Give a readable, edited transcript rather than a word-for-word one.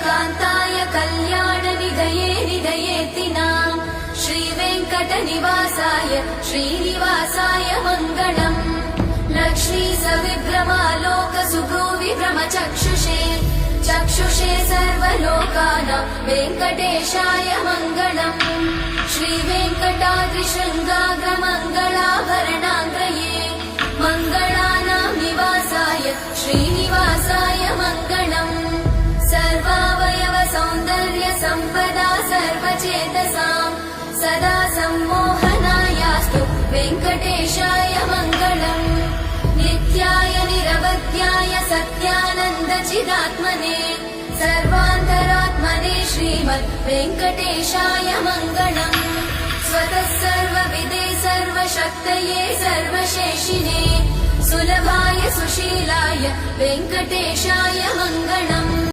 कान्ताय कल्याणनिधये निधयेतिनाम् श्रीवेङ्कटनिवासाय श्रीनिवासाय मङ्गलम् लक्ष्मी सविभ्रमालोकसुभ्रूविभ्रमचक्षुषे चक्षुषे सर्वलोकानां वेङ्कटेशाय मङ्गलम् श्रीवेङ्कटाद्रिशृङ्गाग्रमङ्गलाभरणाङ्गये मङ्गलानां निवासाय श्रीनिवासाय मङ्गलम् सर्वावयव सौन्दर्य सम्पदा सर्वचेतसाम् सदा सम्मोहनायास्तु वेङ्कटेशाय मङ्गलम् नित्याय निरवध्याय सत्यानन्द चिदात्मने सर्वान्तरात्मने श्रीमद् वेङ्कटेशाय मङ्गलम् स्वतः सर्वविदे सर्वशक्तये सर्वशेषिने सुलभाय सुशीलाय वेङ्कटेशाय मङ्गलम्।